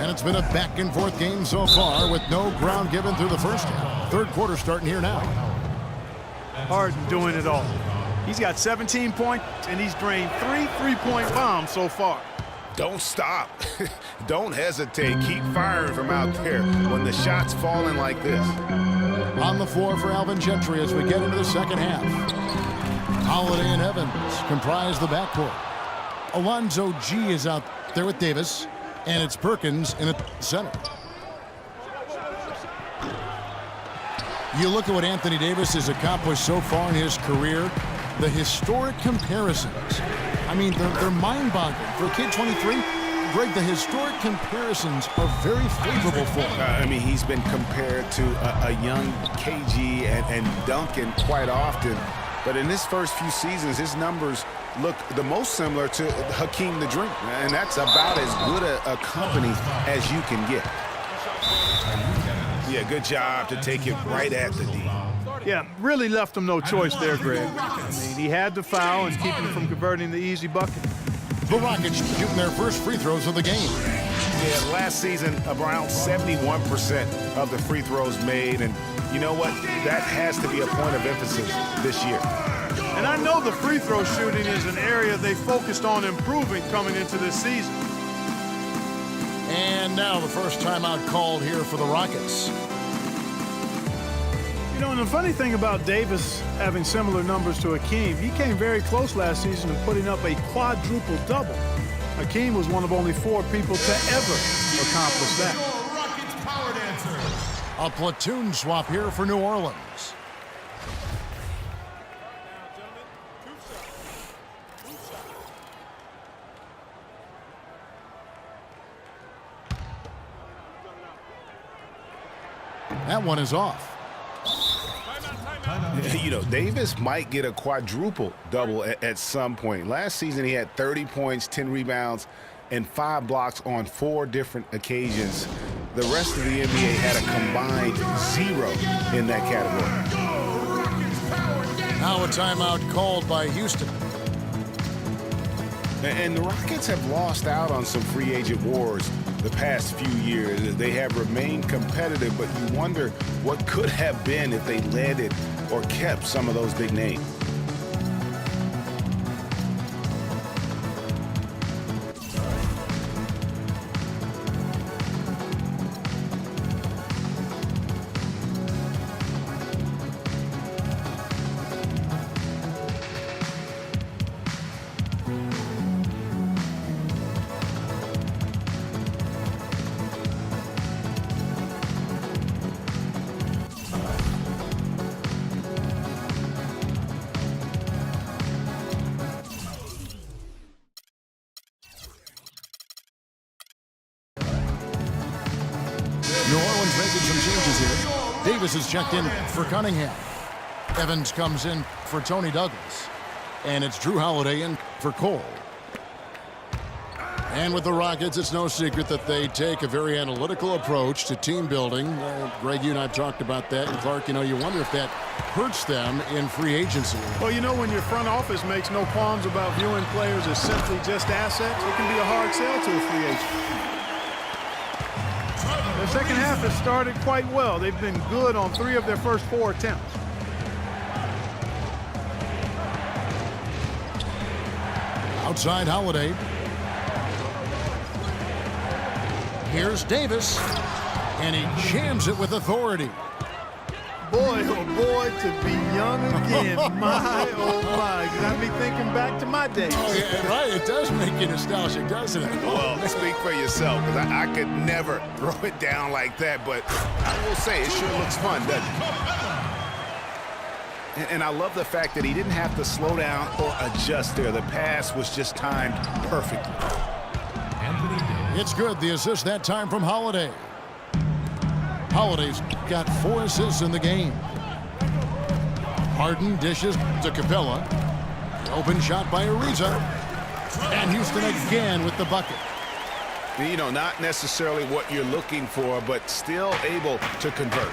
And it's been a back-and-forth game so far with no ground given through the first half. Third quarter starting here now. Harden doing it all. He's got 17 points, and he's drained 3 three-point bombs so far. Don't stop. Don't hesitate. Keep firing from out there when the shot's falling like this. On the floor for Alvin Gentry as we get into the second half. Holiday and Evans comprise the backcourt. Alonzo G is out there with Davis, and it's Perkins in the center. You look at what Anthony Davis has accomplished so far in his career, the historic comparisons. I mean, they're mind-boggling. For a kid 23, Greg, the historic comparisons are very favorable for him. I mean, he's been compared to a young KG and Duncan quite often. But in his first few seasons, his numbers look the most similar to Hakeem the Dream. And that's about as good a company as you can get. Yeah, good job to take it right at the D. Yeah, really left him no choice there, Greg. I mean, he had to foul and keep him from converting the easy bucket. The Rockets shooting their first free throws of the game. Yeah, last season, around 71% of the free throws made. And you know what? That has to be a point of emphasis this year. And I know the free throw shooting is an area they focused on improving coming into this season. And now the first timeout called here for the Rockets. You know, and the funny thing about Davis having similar numbers to Hakeem, he came very close last season in putting up a quadruple double. Hakeem was one of only 4 people to ever accomplish that. A platoon swap here for New Orleans. That one is off. You know, Davis might get a quadruple double at some point. Last season, he had 30 points, 10 rebounds, and 5 blocks on 4 different occasions. The rest of the NBA had a combined 0 in that category. Now a timeout called by Houston. And the Rockets have lost out on some free agent wars the past few years. They have remained competitive, but you wonder what could have been if they landed or kept some of those big names. New Orleans making some changes here. Davis is checked in for Cunningham. Evans comes in for Tony Douglas. And it's Drew Holiday in for Cole. And with the Rockets, it's no secret that they take a very analytical approach to team building. Greg, you and I have talked about that. And Clark, you know, you wonder if that hurts them in free agency. Well, you know, when your front office makes no qualms about viewing players as simply just assets, it can be a hard sell to a free agent. The second half has started quite well. They've been good on 3 of their first 4 attempts. Outside Holiday. Here's Davis. And he jams it with authority. Boy, oh boy, to be young again. My, oh my. Got me thinking back to my days. Oh, yeah, right. It does make you nostalgic, doesn't it? Well, speak for yourself, because I could never throw it down like that, but I will say it sure looks fun, doesn't it? And I love the fact that he didn't have to slow down or adjust there. The pass was just timed perfectly. It's good. The assist that time from Holiday. Holiday's got 4 assists in the game. Harden dishes to Capella. Open shot by Ariza. And Houston again with the bucket. You know, not necessarily what you're looking for, but still able to convert.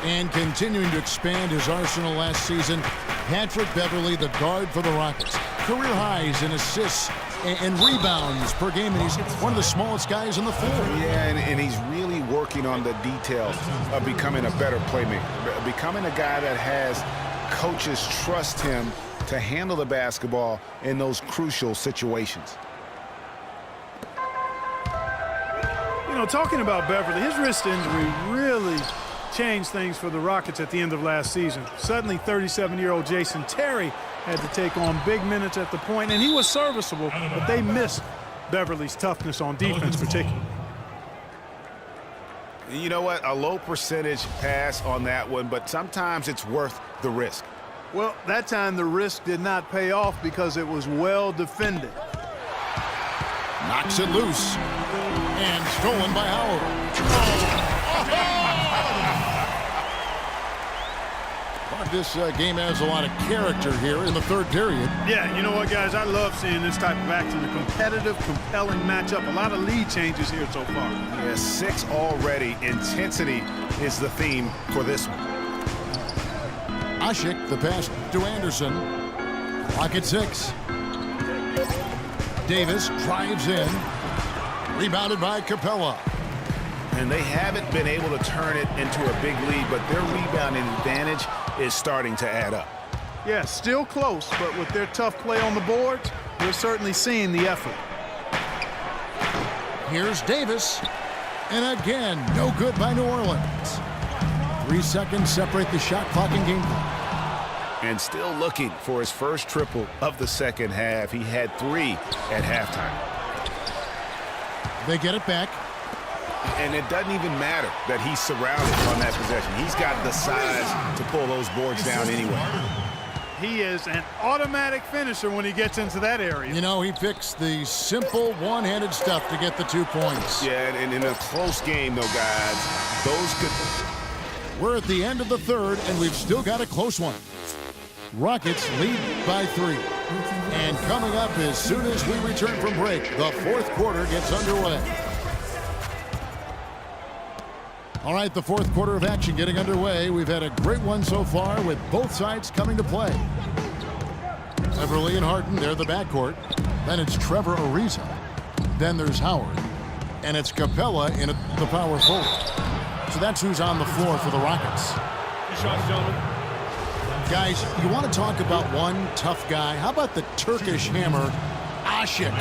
And continuing to expand his arsenal last season, Patrick Beverley, the guard for the Rockets. Career highs in assists and rebounds per game, and he's one of the smallest guys on the floor. Yeah, and he's really working on the details of becoming a better playmaker, becoming a guy that has coaches trust him to handle the basketball in those crucial situations. You know, talking about Beverly, his wrist injury really changed things for the Rockets at the end of last season. Suddenly, 37-year-old Jason Terry had to take on big minutes at the point, and he was serviceable, but they missed Beverly's toughness on defense particularly. You know what? A low percentage pass on that one, but sometimes it's worth the risk. Well, that time the risk did not pay off because it was well defended. Knocks it loose. And stolen by Howard. But this game has a lot of character here in the third period. Yeah, you know what, guys? I love seeing this type of action. A competitive, compelling matchup. A lot of lead changes here so far. Yeah, 6 already. Intensity is the theme for this one. Asik, the pass to Anderson. Clock at 6. Davis drives in. Rebounded by Capella. And they haven't been able to turn it into a big lead, but their rebounding advantage is starting to add up. Yeah, still close, but with their tough play on the boards, we're certainly seeing the effort. Here's Davis. And again, no good by New Orleans. 3 seconds separate the shot clock and game clock. And still looking for his first triple of the second half. He had 3 at halftime. They get it back. And it doesn't even matter that he's surrounded on that possession. He's got the size to pull those boards down anyway. He is an automatic finisher when he gets into that area. You know, he picks the simple one-handed stuff to get the 2 points. Yeah, and in a close game, though, guys, those could... We're at the end of the third, and we've still got a close one. Rockets lead by 3. And coming up as soon as we return from break, the fourth quarter gets underway. All right, the fourth quarter of action getting underway. We've had a great one so far with both sides coming to play. Beverly and Harden, they're the backcourt. Then it's Trevor Ariza. Then there's Howard. And it's Capella in the power forward. So that's who's on the floor for the Rockets. Guys, you want to talk about one tough guy? How about the Turkish hammer, Asik?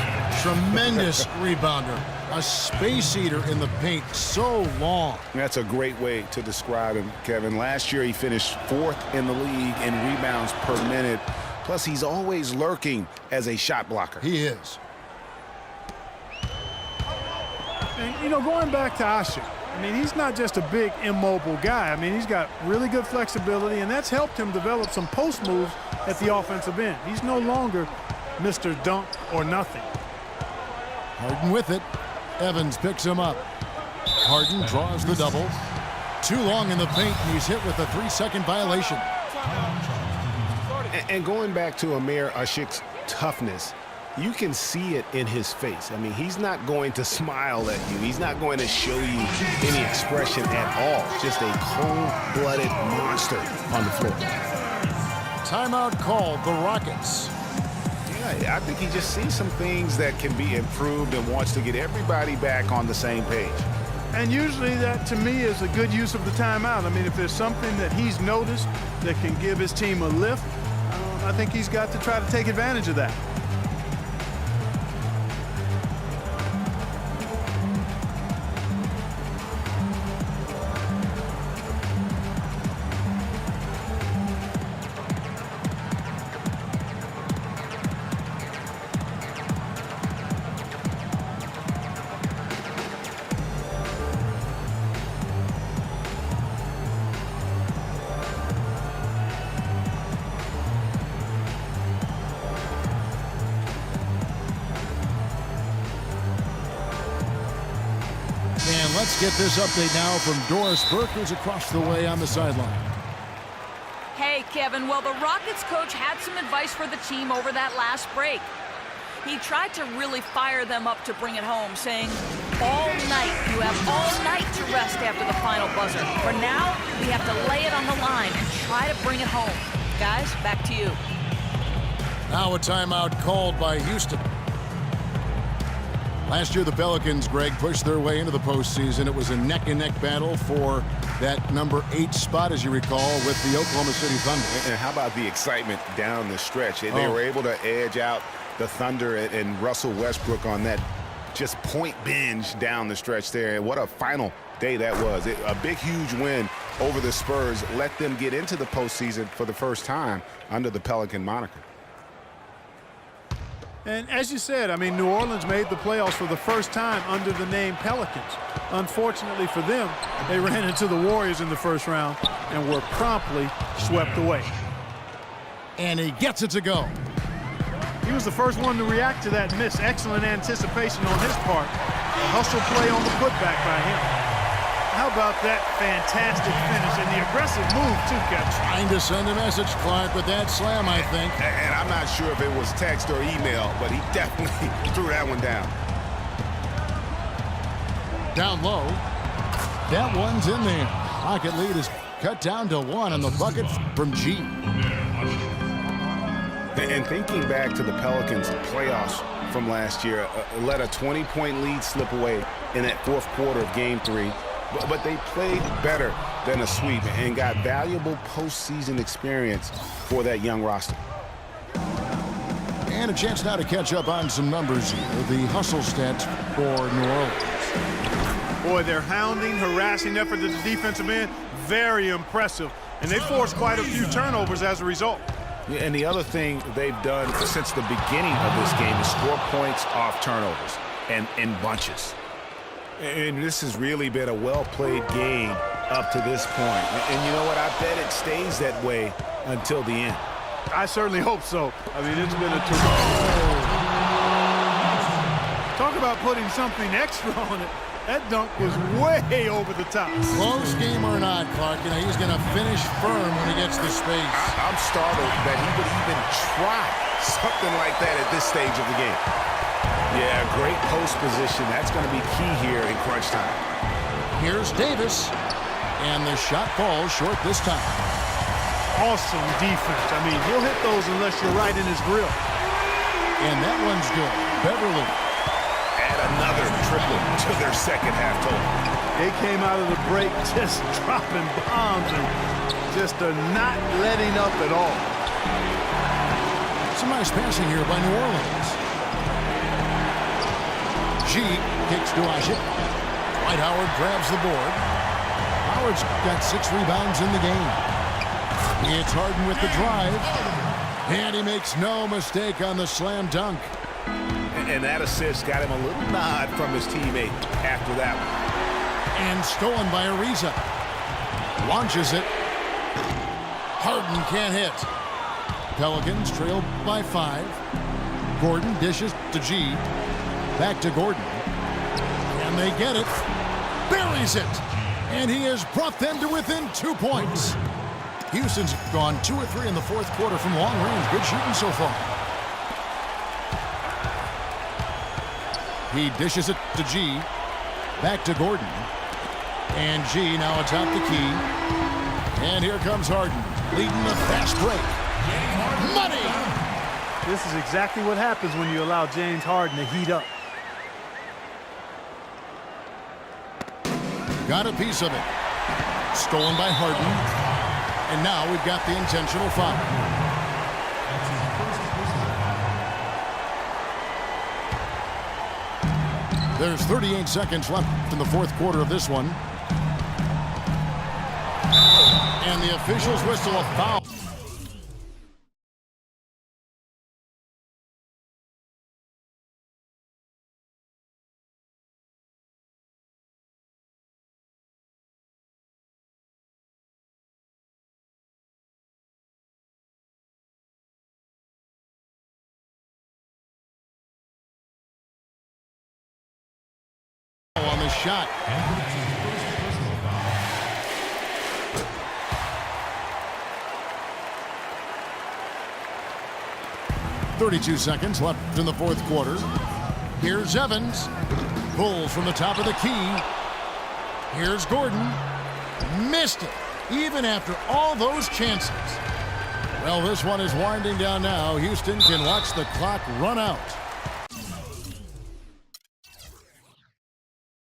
Tremendous rebounder. A space eater in the paint, so long. That's a great way to describe him, Kevin. Last year he finished 4th in the league in rebounds per minute. Plus, he's always lurking as a shot blocker. He is. And, you know, going back to Asik, I mean, he's not just a big, immobile guy. I mean, he's got really good flexibility, and that's helped him develop some post moves at the offensive end. He's no longer Mr. Dunk or nothing. Harden with it. Evans picks him up. Harden draws the double. Too long in the paint, and he's hit with a 3-second violation. And going back to Amir Asik's toughness, you can see it in his face. I mean, he's not going to smile at you. He's not going to show you any expression at all. Just a cold-blooded monster on the floor. Timeout called, the Rockets. Yeah, I think he just sees some things that can be improved and wants to get everybody back on the same page. And usually that, to me, is a good use of the timeout. I mean, if there's something that he's noticed that can give his team a lift, I think he's got to try to take advantage of that. Let's get this update now from Doris Burke, who's across the way on the sideline. Hey, Kevin. Well, the Rockets coach had some advice for the team over that last break. He tried to really fire them up to bring it home, saying, all night, you have all night to rest after the final buzzer. For now, we have to lay it on the line and try to bring it home. Guys, back to you. Now a timeout called by Houston. Last year, the Pelicans, Greg, pushed their way into the postseason. It was a neck-and-neck battle for that number 8 spot, as you recall, with the Oklahoma City Thunder. And how about the excitement down the stretch? They were able to edge out the Thunder and Russell Westbrook on that just point binge down the stretch there. And what a final day that was. A big, huge win over the Spurs let them get into the postseason for the first time under the Pelican moniker. And as you said, I mean, New Orleans made the playoffs for the first time under the name Pelicans. Unfortunately for them, they ran into the Warriors in the first round and were promptly swept away. And he gets it to go. He was the first one to react to that miss. Excellent anticipation on his part. A hustle play on the putback by him. How about that fantastic finish and the aggressive move, too, Kevin? Trying to send a message, Clark, with that slam, I think. And I'm not sure if it was text or email, but he definitely threw that one down. Down low. That one's in there. Pocket lead is cut down to 1 on the bucket from G. And thinking back to the Pelicans' playoffs from last year, let a 20-point lead slip away in that fourth quarter of Game 3. But they played better than a sweep and got valuable postseason experience for that young roster. And a chance now to catch up on some numbers here. The hustle stats for New Orleans. Boy, their hounding, harassing effort at the defensive end, very impressive. And they forced quite a few turnovers as a result. Yeah, and the other thing they've done since the beginning of this game is score points off turnovers and in bunches. And this has really been a well-played game up to this point. And you know what? I bet it stays that way until the end. I certainly hope so. I mean, it's been a terrific. Talk about putting something extra on it. That dunk was way over the top. Close game or not, Clark, you know, he's going to finish firm when he gets the space. I'm startled that he would even try something like that at this stage of the game. Yeah, great post position. That's going to be key here in crunch time. Here's Davis, and the shot falls short this time. Awesome defense. I mean, he'll hit those unless you're right in his grill. And that one's good. Beverly. Add another triple to their second half total. They came out of the break just dropping bombs and just not letting up at all. Some nice passing here by New Orleans. G kicks to Asik. Dwight Howard grabs the board. Howard's got 6 rebounds in the game. It's Harden with the drive. And he makes no mistake on the slam dunk. And that assist got him a little nod from his teammate after that one. And stolen by Ariza. Launches it. Harden can't hit. Pelicans trail by 5. Gordon dishes to G. Back to Gordon. And they get it. Buries it. And he has brought them to within 2 points. Houston's gone 2 or 3 in the fourth quarter from long range. Good shooting so far. He dishes it to G. Back to Gordon. And G now atop the key. And here comes Harden, leading the fast break. Money! This is exactly what happens when you allow James Harden to heat up. Got a piece of it. Stolen by Harden. And now we've got the intentional foul. There's 38 seconds left in the fourth quarter of this one. And the officials whistle a foul. On the shot. 32 seconds left in the fourth quarter. Here's Evans. Pulls from the top of the key. Here's Gordon. Missed it, even after all those chances. Well, this one is winding down now. Houston can watch the clock run out.